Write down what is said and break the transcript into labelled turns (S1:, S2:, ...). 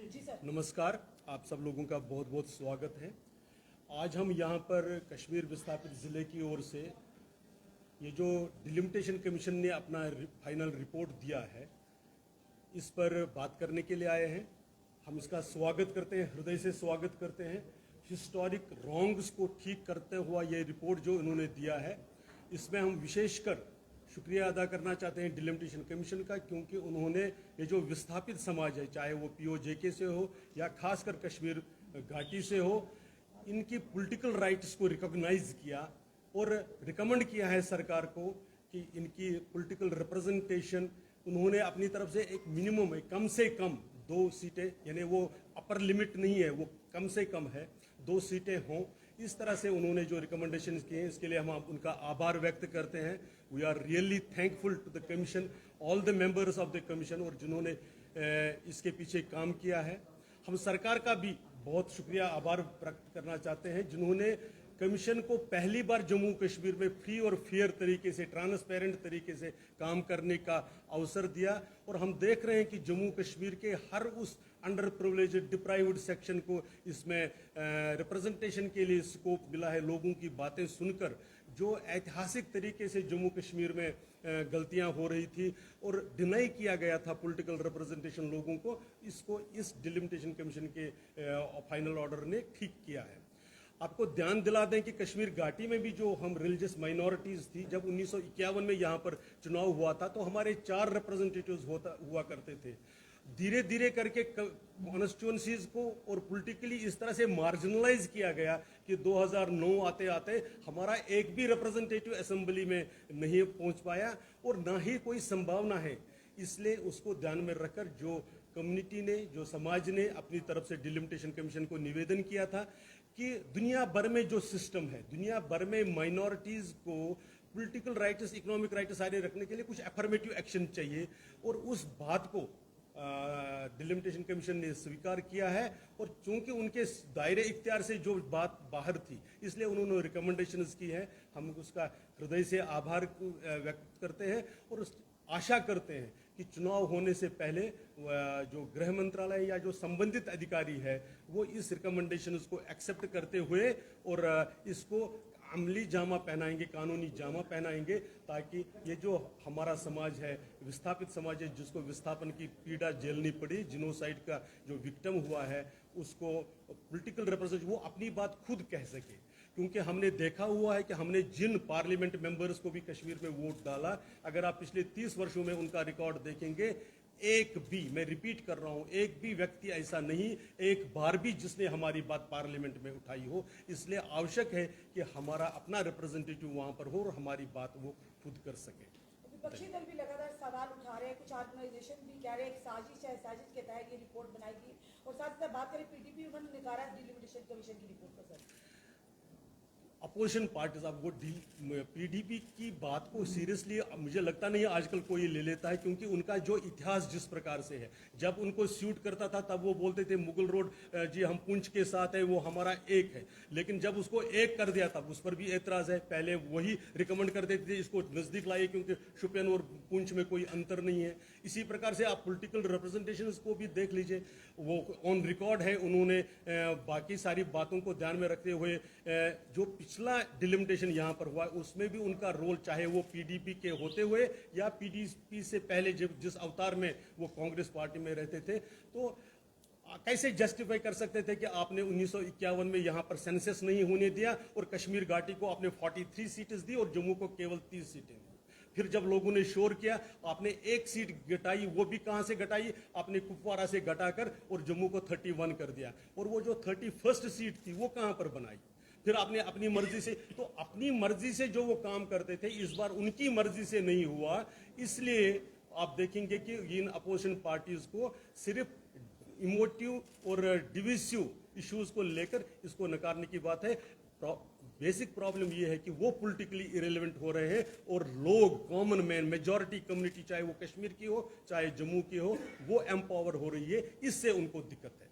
S1: जी sir.
S2: नमस्कार, आप सब लोगों का बहुत बहुत स्वागत है। आज हम यहाँ पर कश्मीर विस्थापित ज़िले की ओर से ये जो डिलिमिटेशन कमीशन ने अपना फाइनल रिपोर्ट दिया है, इस पर बात करने के लिए आए हैं। हम इसका स्वागत करते हैं, हृदय से स्वागत करते हैं। हिस्टोरिक रॉन्ग्स को ठीक करते हुआ ये रिपोर्ट जो इन्होंने दिया है, इसमें हम विशेषकर शुक्रिया अदा करना चाहते हैं डिलिमिटेशन कमीशन का, क्योंकि उन्होंने ये जो विस्थापित समाज है, चाहे वो POJK से हो या खासकर कश्मीर घाटी से हो, इनकी पॉलिटिकल राइट्स को रिकॉग्नाइज किया और रिकमेंड किया है सरकार को कि इनकी पॉलिटिकल रिप्रेजेंटेशन उन्होंने अपनी तरफ से एक मिनिमम है, कम से कम 2 सीटें, यानी वो अपर लिमिट नहीं है, वो कम से कम है 2 सीटें हों। इस तरह से उन्होंने जो रिकमेंडेशन किए हैं, इसके लिए हम उनका आभार व्यक्त करते हैं। We are really thankful to the commission, all the members of the commission, और जिन्होंने इसके पीछे काम किया है। हम सरकार का भी बहुत शुक्रिया आभार व्यक्त करना चाहते हैं, जिन्होंने कमीशन को पहली बार जम्मू कश्मीर में फ्री और फेयर तरीके से, ट्रांसपेरेंट तरीके से काम करने का अवसर दिया। और हम देख रहे हैं कि जम्मू कश्मीर के हर उस अंडर प्रिविलेज डिप्राइव्ड सेक्शन को इसमें रिप्रेजेंटेशन के लिए स्कोप मिला है। लोगों की बातें सुनकर जो ऐतिहासिक तरीके से जम्मू कश्मीर में गलतियां हो रही थी और डिनाई किया गया था पॉलिटिकल रिप्रेजेंटेशन लोगों को, इसको इस डिलिमिटेशन कमीशन के फाइनल ऑर्डर ने ठीक किया है। आपको ध्यान दिला दें कि कश्मीर घाटी में भी जो हम रिलीजियस माइनॉरिटीज थी, जब 1951 में यहाँ पर चुनाव हुआ था तो हमारे 4 रिप्रेजेंटेटिव्स हुआ करते थे। धीरे धीरे करके कॉन्स्टिट्यूंसीज को और पॉलिटिकली इस तरह से मार्जिनलाइज किया गया कि 2009 आते आते हमारा एक भी रिप्रेजेंटेटिव असेंबली में नहीं पहुंच पाया और ना ही कोई संभावना है। इसलिए उसको ध्यान में रखकर जो कम्युनिटी ने, जो समाज ने अपनी तरफ से डिलिमिटेशन कमीशन को निवेदन किया था कि दुनिया भर में जो सिस्टम है, दुनिया भर में माइनॉरिटीज को पॉलिटिकल राइट्स, इकोनॉमिक राइट्स सारे रखने के लिए कुछ अफर्मेटिव एक्शन चाहिए, और उस बात को डिलिमिटेशन कमीशन ने स्वीकार किया है। और चूंकि उनके दायरे इख्तियार से जो बात बाहर थी, इसलिए उन्होंने रिकमेंडेशंस की है। हम उसका हृदय से आभार व्यक्त करते हैं और आशा करते हैं कि चुनाव होने से पहले जो गृह मंत्रालय या जो संबंधित अधिकारी है वो इस रिकमेंडेशंस को एक्सेप्ट करते हुए और इसको अमली जामा पहनाएंगे, कानूनी जामा पहनाएंगे, ताकि ये जो हमारा समाज है, विस्थापित समाज है, जिसको विस्थापन की पीड़ा झेलनी पड़ी, जिनोसाइड का जो विक्टिम हुआ है, उसको पॉलिटिकल रिप्रेजेंटेशन वो अपनी बात खुद कह सके। क्योंकि हमने देखा हुआ है कि हमने जिन पार्लियामेंट मेंबर्स को भी कश्मीर में वोट डाला, अगर आप पिछले 30 वर्षों में उनका रिकॉर्ड देखेंगे, एक भी, मैं रिपीट कर रहा हूं, एक भी व्यक्ति ऐसा नहीं, एक बार भी जिसने हमारी बात पार्लियामेंट में उठाई हो। इसलिए आवश्यक है कि हमारा अपना रिप्रेजेंटेटिव वहां पर हो और हमारी बात वो खुद कर सके।
S1: विपक्षी दल भी लगातार सवाल उठा रहे हैं, कुछ ऑर्गेनाइजेशन भी कह रहे हैं साजिश है, साजिश के तहत ये रिपोर्ट बनाई गई। और साथ ही बात करें PDP, उन्होंने नकारा डिलिमिटेशन कमीशन की रिपोर्ट को। सर,
S2: अपोजिशन पार्टीज, अब वो PDP की बात को सीरियसली मुझे लगता नहीं आजकल कोई ले लेता है, क्योंकि उनका जो इतिहास जिस प्रकार से है, जब उनको सूट करता था तब वो बोलते थे मुगल रोड जी हम पुंछ के साथ है, वो हमारा एक है। लेकिन जब उसको एक कर दिया तब उस पर भी एतराज है। पहले वही रिकमेंड कर देते थे इसको नजदीक लाइए, क्योंकि शुपियन और पुंछ में कोई अंतर नहीं है। इसी प्रकार से आप पॉलिटिकल रिप्रेजेंटेशन को भी देख लीजिए, वो ऑन रिकॉर्ड है। उन्होंने बाकी सारी बातों को ध्यान में रखते हुए जो पिछला डिलिमिटेशन यहाँ पर हुआ उसमें भी उनका रोल, चाहे वो PDP के होते हुए या PDP से पहले जिस अवतार में वो कांग्रेस पार्टी में रहते थे, तो कैसे जस्टिफाई कर सकते थे कि आपने 1951 में यहाँ पर सेंसस नहीं होने दिया और कश्मीर घाटी को आपने 43 सीटें दी और जम्मू को केवल 30 सीटें दी। फिर जब लोगों ने शोर किया, आपने 1 सीट घटाई, वो भी कहां से घटाई, आपने कुपवारा से घटाकर, और जम्मू को 31 कर दिया। और वो जो 31st सीट थी वो कहां पर बनाई? फिर आपने अपनी मर्जी से, तो अपनी मर्जी से जो वो काम करते थे, इस बार उनकी मर्जी से नहीं हुआ। इसलिए आप देखेंगे कि इन अपोजिशन पार्टीज को सिर्फ इमोटिव और डिविसिव इश्यूज को लेकर इसको नकारने की बात है। बेसिक प्रॉब्लम ये है कि वो पॉलिटिकली इरेलेवेंट हो रहे हैं और लोग, कॉमन मैन, मेजॉरिटी कम्युनिटी, चाहे वो कश्मीर की हो चाहे जम्मू की हो, वो एम्पावर हो रही है। इससे उनको दिक्कत है।